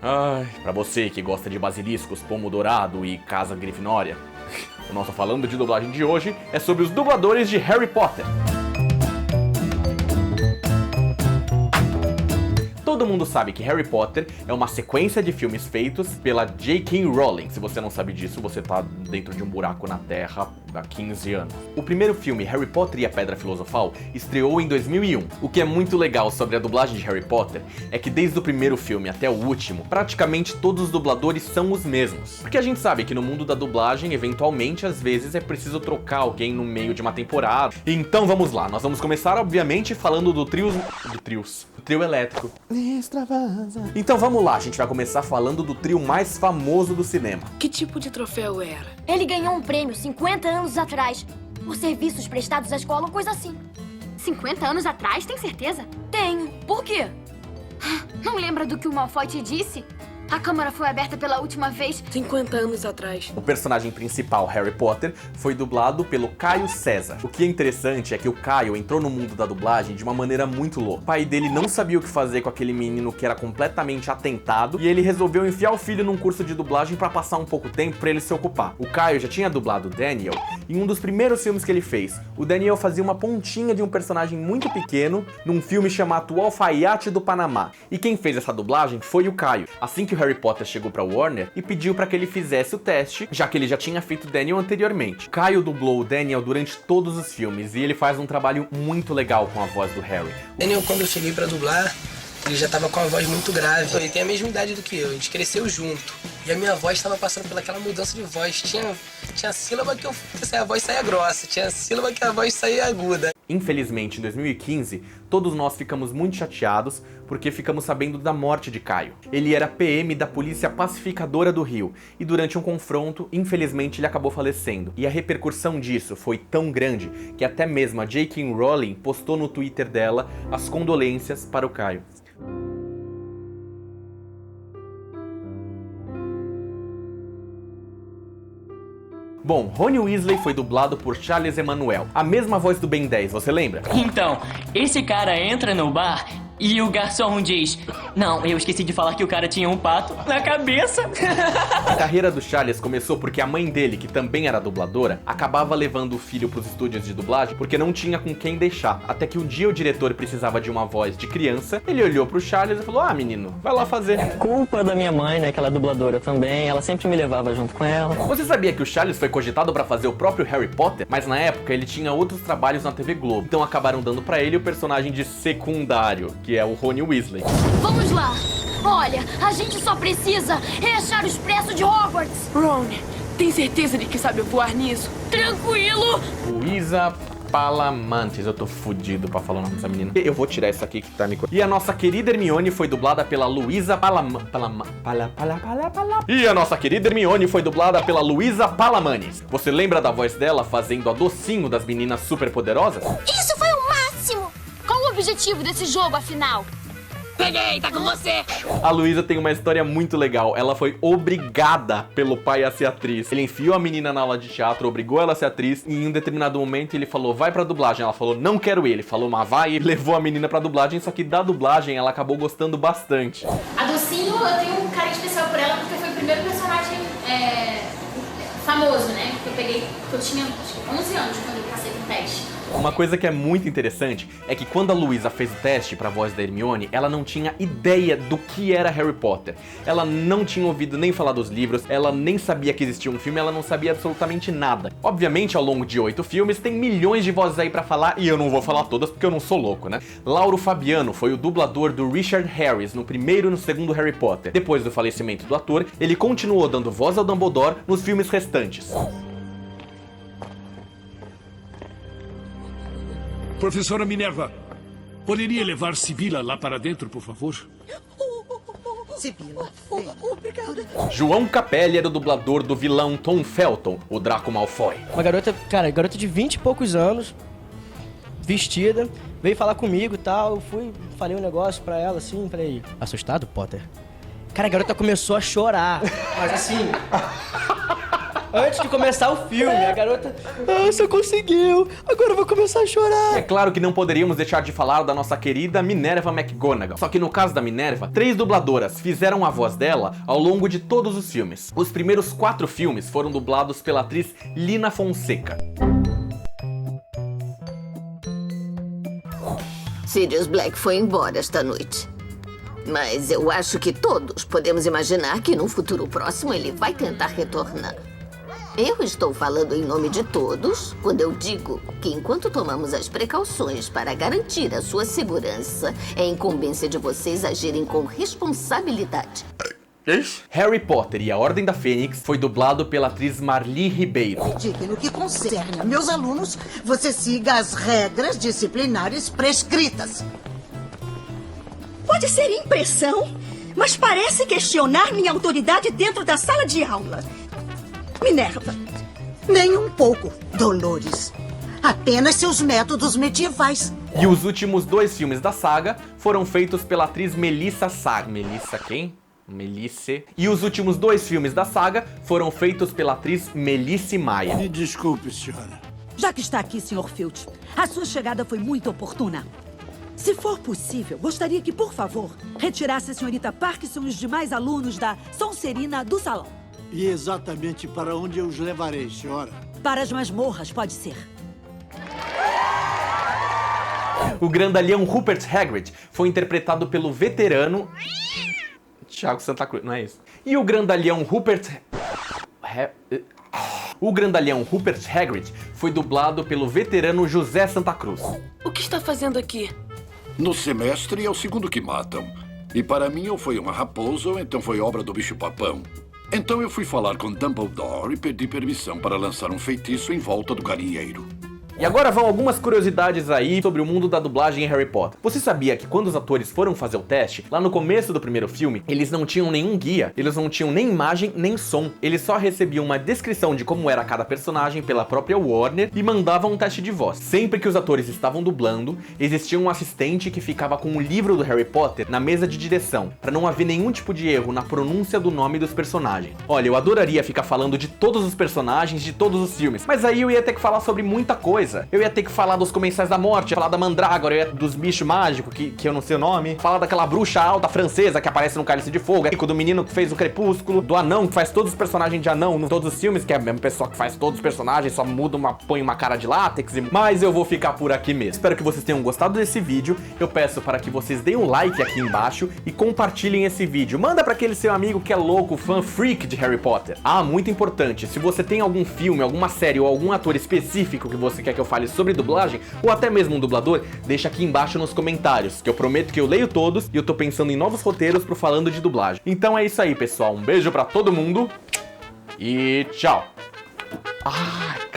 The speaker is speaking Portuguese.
Ai, pra você que gosta de basiliscos, pomo dourado e casa grifinória, o nosso Falando de Dublagem de hoje é sobre os dubladores de Harry Potter. Todo mundo sabe que Harry Potter é uma sequência de filmes feitos pela J.K. Rowling. Se você não sabe disso, você tá dentro de um buraco na Terra há 15 anos. O primeiro filme, Harry Potter e a Pedra Filosofal, estreou em 2001. O que é muito legal sobre a dublagem de Harry Potter é que desde o primeiro filme até o último, praticamente todos os dubladores são os mesmos. Porque a gente sabe que no mundo da dublagem, eventualmente, às vezes é preciso trocar alguém no meio de uma temporada. Então vamos lá, nós vamos começar, obviamente, falando do trio elétrico. Extravaza. Então vamos lá, a gente vai começar falando do trio mais famoso do cinema. Que tipo de troféu era? Ele ganhou um prêmio 50 anos atrás por serviços prestados à escola ou coisa assim. 50 anos atrás, tem certeza? Tenho. Por quê? Não lembra do que o Malfoy te disse? A câmara foi aberta pela última vez 50 anos atrás. O personagem principal, Harry Potter, foi dublado pelo Caio César. O que é interessante é que o Caio entrou no mundo da dublagem de uma maneira muito louca. O pai dele não sabia o que fazer com aquele menino que era completamente atentado e ele resolveu enfiar o filho num curso de dublagem pra passar um pouco tempo pra ele se ocupar. O Caio já tinha dublado o Daniel em um dos primeiros filmes que ele fez. O Daniel fazia uma pontinha de um personagem muito pequeno num filme chamado O Alfaiate do Panamá. E quem fez essa dublagem foi o Caio. Assim que o Harry Potter chegou pra Warner e pediu pra que ele fizesse o teste, já que ele já tinha feito o Daniel anteriormente. Caio dublou o Daniel durante todos os filmes e ele faz um trabalho muito legal com a voz do Harry. Daniel, quando eu cheguei pra dublar, ele já tava com a voz muito grave. Ele tem a mesma idade do que eu, a gente cresceu junto. E a minha voz estava passando pelaquela mudança de voz. Tinha sílaba que a voz saía grossa, tinha sílaba que a voz saía aguda. Infelizmente, em 2015, todos nós ficamos muito chateados porque ficamos sabendo da morte de Caio. Ele era PM da Polícia Pacificadora do Rio e durante um confronto, infelizmente, ele acabou falecendo. E a repercussão disso foi tão grande que até mesmo a J.K. Rowling postou no Twitter dela as condolências para o Caio. Bom, Rony Weasley foi dublado por Charles Emanuel, a mesma voz do Ben 10, você lembra? Então, esse cara entra no bar e o garçom diz: não, eu esqueci de falar que o cara tinha um pato na cabeça. A carreira do Charles começou porque a mãe dele, que também era dubladora, acabava levando o filho pros estúdios de dublagem porque não tinha com quem deixar. Até que um dia o diretor precisava de uma voz de criança, ele olhou pro Charles e falou: ah, menino, vai lá fazer. É culpa da minha mãe, né, que ela é dubladora também, ela sempre me levava junto com ela. Você sabia que o Charles foi cogitado pra fazer o próprio Harry Potter? Mas na época ele tinha outros trabalhos na TV Globo, então acabaram dando pra ele o personagem de secundário, que é o Rony Weasley. Vamos lá. Olha, a gente só precisa reachar o expresso de Hogwarts. Ron, tem certeza de que sabe voar nisso? Tranquilo. Luísa Palamantes, eu tô fudido pra falar o nome dessa menina. Eu vou tirar isso aqui que tá me... E a nossa querida Hermione foi dublada pela Luísa E a nossa querida Hermione foi dublada pela Luísa Palamanes. Você lembra da voz dela fazendo a docinho das meninas superpoderosas? Isso foi o máximo. Qual o objetivo desse jogo, afinal? Peguei, tá com você! A Luísa tem uma história muito legal. Ela foi obrigada pelo pai a ser atriz. Ele enfiou a menina na aula de teatro, obrigou ela a ser atriz. E em um determinado momento ele falou: vai pra dublagem. Ela falou: não quero ir. Ele falou: mas vai. E levou a menina pra dublagem. Só que da dublagem ela acabou gostando bastante. A Docinho, eu tenho um carinho especial por ela porque foi o primeiro personagem famoso, né? Que eu peguei, que eu tinha acho que 11 anos quando eu passei pro teste. Uma coisa que é muito interessante é que quando a Luísa fez o teste pra voz da Hermione, ela não tinha ideia do que era Harry Potter. Ela não tinha ouvido nem falar dos livros, ela nem sabia que existia um filme, ela não sabia absolutamente nada. Obviamente, ao longo de 8 filmes, tem milhões de vozes aí pra falar e eu não vou falar todas porque eu não sou louco, né? Lauro Fabiano foi o dublador do Richard Harris no primeiro e no segundo Harry Potter. Depois do falecimento do ator, ele continuou dando voz ao Dumbledore nos filmes restantes. Professora Minerva, poderia levar Sibila lá para dentro, por favor? Sibila, Obrigada. João Capelli era o dublador do vilão Tom Felton, o Draco Malfoy. Uma garota, cara, garota de 20 e poucos anos, vestida, veio falar comigo e tal. Eu fui, falei um negócio pra ela assim, falei: assustado, Potter? Cara, a garota começou a chorar, mas assim... Antes de começar o filme, a garota... Ah, você conseguiu! Agora eu vou começar a chorar! É claro que não poderíamos deixar de falar da nossa querida Minerva McGonagall. Só que no caso da Minerva, 3 dubladoras fizeram a voz dela ao longo de todos os filmes. Os primeiros 4 filmes foram dublados pela atriz Lina Fonseca. Sirius Black foi embora esta noite. Mas eu acho que todos podemos imaginar que num futuro próximo ele vai tentar retornar. Eu estou falando em nome de todos quando eu digo que enquanto tomamos as precauções para garantir a sua segurança, é incumbência de vocês agirem com responsabilidade. Harry Potter e a Ordem da Fênix foi dublado pela atriz Marli Ribeiro. Que no que concerne a meus alunos, você siga as regras disciplinares prescritas. Pode ser impressão, mas parece questionar minha autoridade dentro da sala de aula. Minerva. Nem um pouco, Dolores. Apenas seus métodos medievais. E os últimos 2 filmes da saga foram feitos pela atriz Melissa Saga. Melissa quem? Melisse. E os últimos 2 filmes da saga foram feitos pela atriz Melisse Maia. Me desculpe, senhora. Já que está aqui, Sr. Filch, a sua chegada foi muito oportuna. Se for possível, gostaria que, por favor, retirasse a senhorita Parkinson e os demais alunos da Sonserina do salão. E exatamente para onde eu os levarei, senhora? Para as masmorras, pode ser. O grandalhão Rupert Hagrid foi interpretado pelo veterano Thiago Santa Cruz, não é isso? E o grandalhão Rupert Hagrid foi dublado pelo veterano José Santa Cruz. O que está fazendo aqui? No semestre é o segundo que matam. E para mim ou foi uma raposa ou então foi obra do bicho-papão. Então eu fui falar com Dumbledore e pedi permissão para lançar um feitiço em volta do galinheiro. E agora vão algumas curiosidades aí sobre o mundo da dublagem em Harry Potter. Você sabia que quando os atores foram fazer o teste, lá no começo do primeiro filme, eles não tinham nenhum guia, eles não tinham nem imagem, nem som. Eles só recebiam uma descrição de como era cada personagem pela própria Warner e mandavam um teste de voz. Sempre que os atores estavam dublando, existia um assistente que ficava com o livro do Harry Potter na mesa de direção, para não haver nenhum tipo de erro na pronúncia do nome dos personagens. Olha, eu adoraria ficar falando de todos os personagens de todos os filmes, mas aí eu ia ter que falar sobre muita coisa. Eu ia ter que falar dos Comensais da Morte, falar da Mandrágora, dos bichos mágicos, que eu não sei o nome, falar daquela bruxa alta francesa que aparece no Cálice de Fogo, do menino que fez o Crepúsculo, do anão que faz todos os personagens de anão em todos os filmes, que é a mesma pessoa que faz todos os personagens, só muda põe uma cara de látex. Mas eu vou ficar por aqui mesmo. Espero que vocês tenham gostado desse vídeo. Eu peço para que vocês deem um like aqui embaixo e compartilhem esse vídeo. Manda para aquele seu amigo que é louco, fã freak de Harry Potter. Ah, muito importante, se você tem algum filme, alguma série ou algum ator específico que você quer que eu fale sobre dublagem, ou até mesmo um dublador, deixa aqui embaixo nos comentários, que eu prometo que eu leio todos e eu tô pensando em novos roteiros pro Falando de Dublagem. Então é isso aí, pessoal. Um beijo pra todo mundo e tchau! Ai.